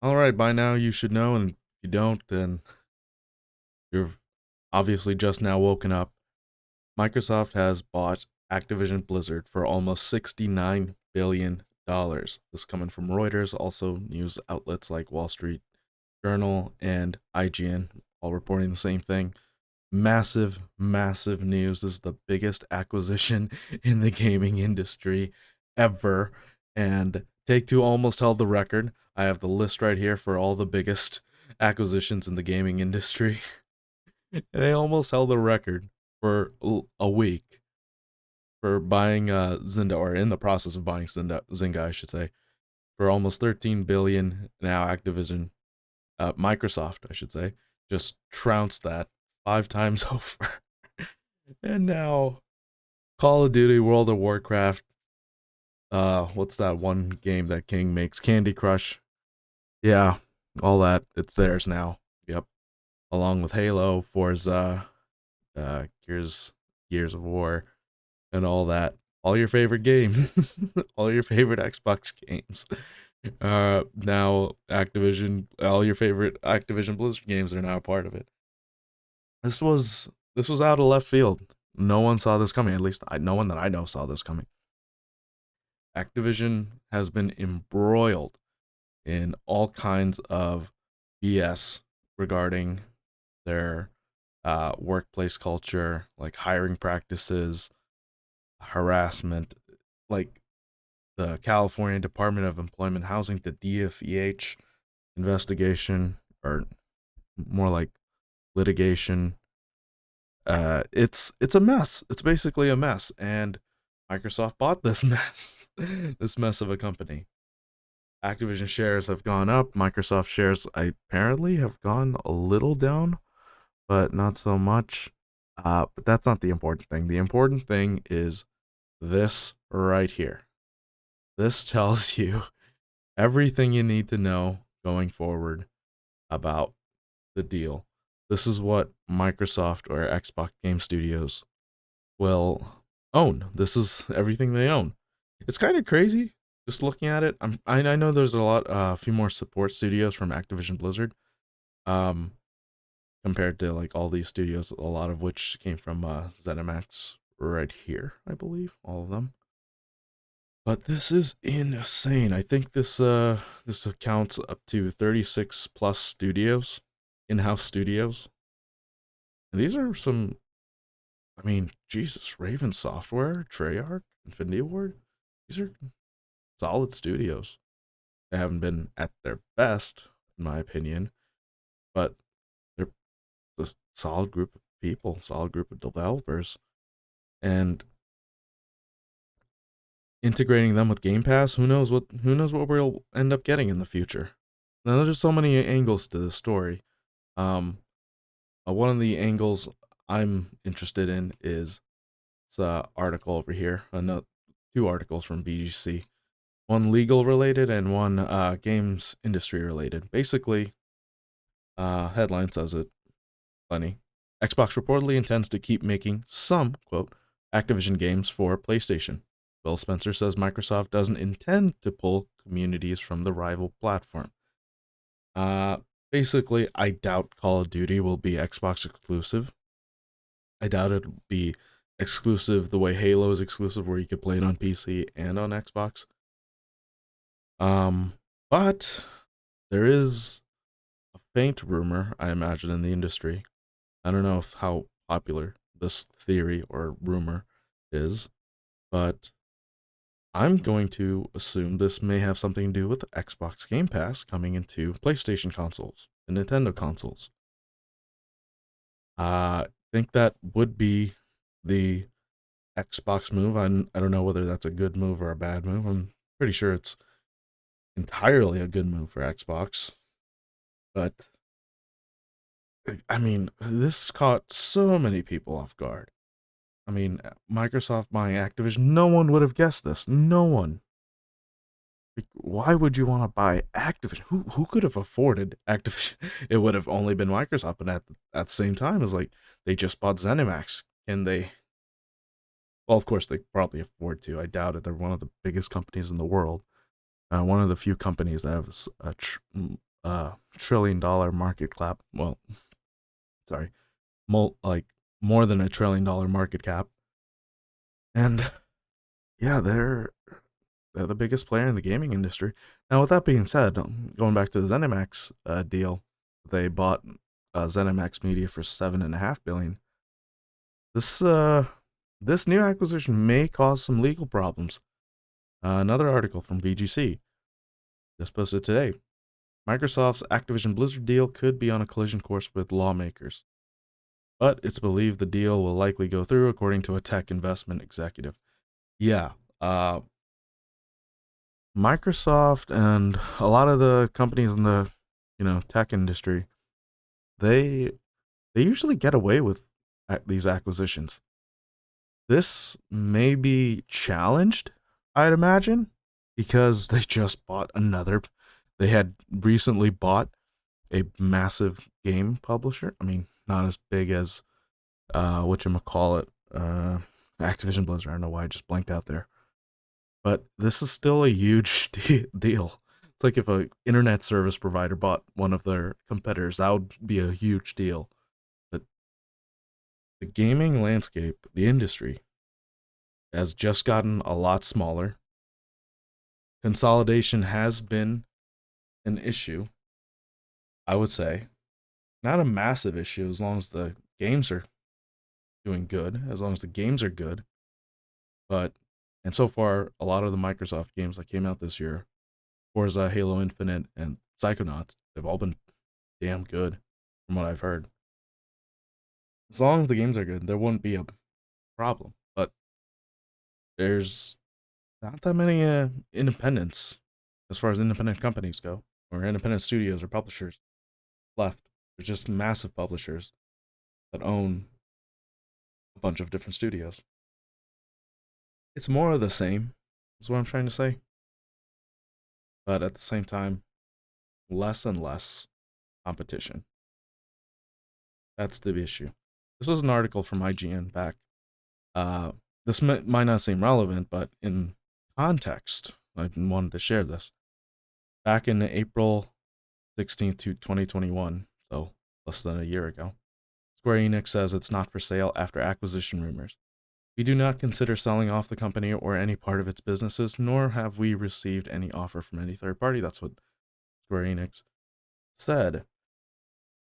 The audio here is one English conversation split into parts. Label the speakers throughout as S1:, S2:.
S1: All right, by now you should know, and if you don't, then you're obviously just now woken up. Microsoft has bought Activision Blizzard for almost $69 billion. This coming from Reuters, also news outlets like Wall Street Journal and IGN, all reporting the same thing. Massive, massive news. This is the biggest acquisition in the gaming industry ever. And Take Two almost held the record. I have the list right here for all the biggest acquisitions in the gaming industry. They almost held the record for a week for buying Zynga, or in the process of buying Zynga, I should say, for almost 13 billion. Now Activision, Microsoft, I should say, just trounced that five times over. And now Call of Duty, World of Warcraft, what's that one game that King makes? Candy Crush. Yeah, all that. It's theirs now. Yep. Along with Halo, Forza, Gears of War, and all that. All your favorite games. All your favorite Xbox games. Now Activision, all your favorite Activision Blizzard games are now a part of it. This was out of left field. No one saw this coming. At least no one that I know saw this coming. Activision has been embroiled in all kinds of BS regarding their workplace culture, like hiring practices, harassment, like the California Department of Employment Housing, the DFEH investigation, or more like litigation. It's a mess. It's basically a mess, and Microsoft bought this mess, this mess of a company. Activision shares have gone up. Microsoft shares apparently have gone a little down, but not so much. But that's not the important thing. The important thing is this right here. This tells you everything you need to know going forward about the deal. This is what Microsoft or Xbox Game Studios will own. This is everything they own. It's kind of crazy just looking at it. I know there's a few more support studios from Activision Blizzard, um, compared to like all these studios, a lot of which came from ZeniMax right here, I believe, all of them. But this is insane. I think this accounts up to 36 plus studios, in-house studios. And these are some, I mean, Jesus, Raven Software, Treyarch, Infinity Ward. These are solid studios. They haven't been at their best, in my opinion, but they're a solid group of people, solid group of developers, and integrating them with Game Pass. Who knows what we'll end up getting in the future. Now, there's just so many angles to this story. Um, One of the angles I'm interested in is this article over here. Two articles from BGC. One legal related and one games industry related. Basically, headline says it plenty. Xbox reportedly intends to keep making some, quote, Activision games for PlayStation. Phil Spencer says Microsoft doesn't intend to pull communities from the rival platform. Uh, Basically, I doubt Call of Duty will be Xbox exclusive. I doubt it'll be exclusive the way Halo is exclusive, where you could play it on PC and on Xbox. But there is a faint rumor, I imagine, in the industry. I don't know how popular this theory or rumor is, but I'm going to assume this may have something to do with Xbox Game Pass coming into PlayStation consoles and Nintendo consoles. I think that would be the Xbox move. I don't know whether that's a good move or a bad move. I'm pretty sure it's entirely a good move for Xbox. But I mean, this caught so many people off guard. I mean, Microsoft buying Activision, no one would have guessed this. No one. Like, why would you want to buy Activision? Who could have afforded Activision? It would have only been Microsoft, but at the same time, it's like they just bought ZeniMax. Can they? Well, of course they probably afford to. I doubt it. They're one of the biggest companies in the world. One of the few companies that have $1 trillion market cap. Well, sorry, like more than $1 trillion market cap, and yeah, they're the biggest player in the gaming industry. Now, with that being said, going back to the ZeniMax deal, they bought ZeniMax Media for $7.5 billion. This this new acquisition may cause some legal problems. Another article from VGC just posted today. Microsoft's Activision Blizzard deal could be on a collision course with lawmakers, but it's believed the deal will likely go through, according to a tech investment executive. Yeah, Microsoft and a lot of the companies in the tech industry, they they usually get away with these acquisitions. This may be challenged, I'd imagine, because they just bought another. They had recently bought a massive game publisher. I mean, not as big as whatchamacallit, Activision Blizzard. I don't know why I just blanked out there. But this is still a huge deal. It's like if an internet service provider bought one of their competitors, that would be a huge deal. But the gaming landscape, the industry, has just gotten a lot smaller. Consolidation has been an issue, I would say. Not a massive issue as long as the games are doing good, as long as the games are good. But, and so far, a lot of the Microsoft games that came out this year, Forza, Halo Infinite, and Psychonauts, they've all been damn good from what I've heard. As long as the games are good, there wouldn't be a problem. But there's not that many independents as far as independent companies go, or independent studios or publishers left. There's just massive publishers that own a bunch of different studios. It's more of the same, is what I'm trying to say. But at the same time, less and less competition. That's the issue. This was an article from IGN back. This might not seem relevant, but in context, I wanted to share this. Back in April 16th to 2021, so less than a year ago, Square Enix says it's not for sale after acquisition rumors. We do not consider selling off the company or any part of its businesses, nor have we received any offer from any third party. That's what Square Enix said.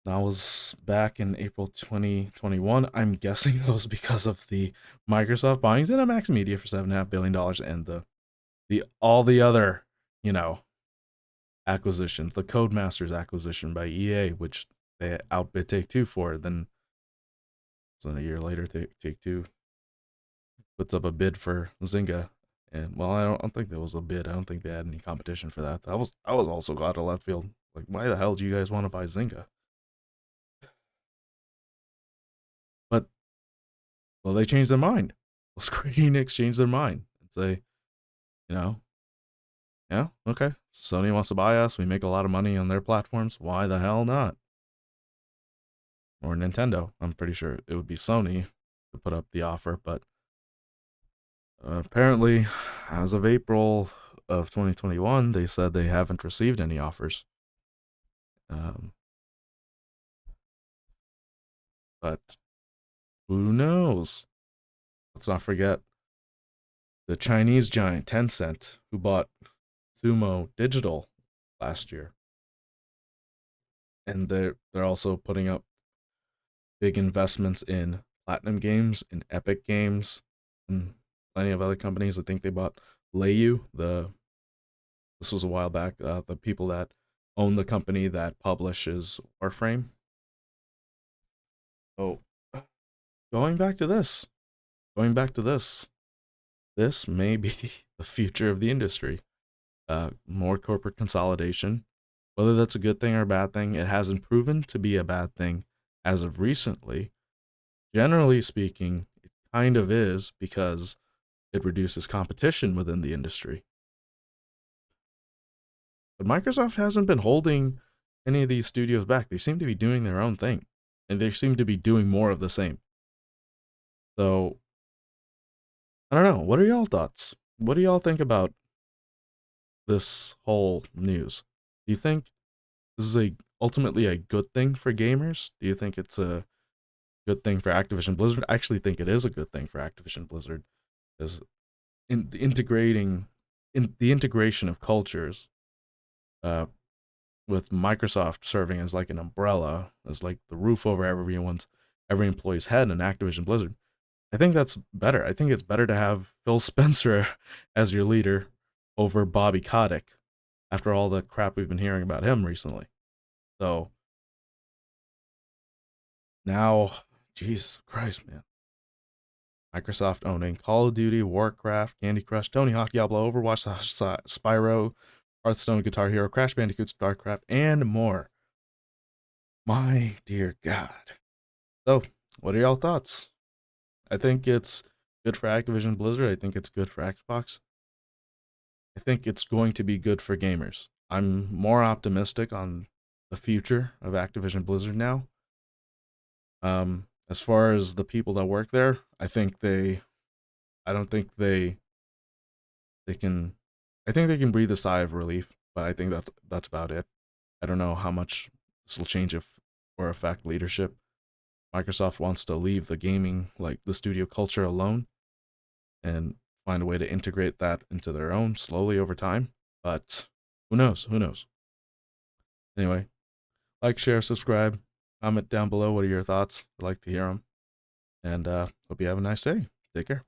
S1: That was back in April 2021. I'm guessing that was because of the Microsoft buying ZeniMax Media for $7.5 billion and the all the other, acquisitions, the Codemasters acquisition by EA, which they outbid Take-Two for. Then, so a year later, Take-Two puts up a bid for Zynga, and well, I don't think there was a bid. I don't think they had any competition for that. I was also out of left field. Like, why the hell do you guys want to buy Zynga? But well, they changed their mind. Well, Square Enix changed their mind and say, yeah, okay, Sony wants to buy us. We make a lot of money on their platforms. Why the hell not? Or Nintendo. I'm pretty sure it would be Sony to put up the offer, but apparently, as of April of 2021, they said they haven't received any offers. But who knows? Let's not forget the Chinese giant Tencent, who bought Sumo Digital last year, and they're also putting up big investments in Platinum Games, in Epic Games, and plenty of other companies. I think they bought Leiyu. This was a while back. The people that own the company that publishes Warframe. Oh, going back to this, this may be the future of the industry. More corporate consolidation. Whether that's a good thing or a bad thing, it hasn't proven to be a bad thing as of recently. Generally speaking, it kind of is because it reduces competition within the industry. But Microsoft hasn't been holding any of these studios back. They seem to be doing their own thing, and they seem to be doing more of the same. So, I don't know. What are y'all thoughts? What do y'all think about this whole news? Do you think this is a ultimately a good thing for gamers? Do you think it's a good thing for Activision Blizzard? I actually think it is a good thing for Activision Blizzard, is in the integration of cultures, uh, with Microsoft serving as like an umbrella, as like the roof over every employee's head in Activision Blizzard. I think that's better. I think it's better to have Phil Spencer as your leader over Bobby Kotick after all the crap we've been hearing about him recently. So now, Jesus Christ, man. Microsoft owning Call of Duty, Warcraft, Candy Crush, Tony Hawk, Diablo, Overwatch, Spyro, Hearthstone, Guitar Hero, Crash Bandicoot, StarCraft, and more. My dear God. So, what are y'all thoughts? I think it's good for Activision Blizzard. I think it's good for Xbox. I think it's going to be good for gamers. I'm more optimistic on the future of Activision Blizzard now. As far as the people that work there, I don't think they can, I think they can breathe a sigh of relief, but I think that's about it. I don't know how much this will change if or affect leadership. Microsoft wants to leave the gaming, like the studio culture alone and find a way to integrate that into their own slowly over time. But who knows? Who knows? Anyway, like, share, subscribe, comment down below. What are your thoughts? I'd like to hear them. And hope you have a nice day. Take care.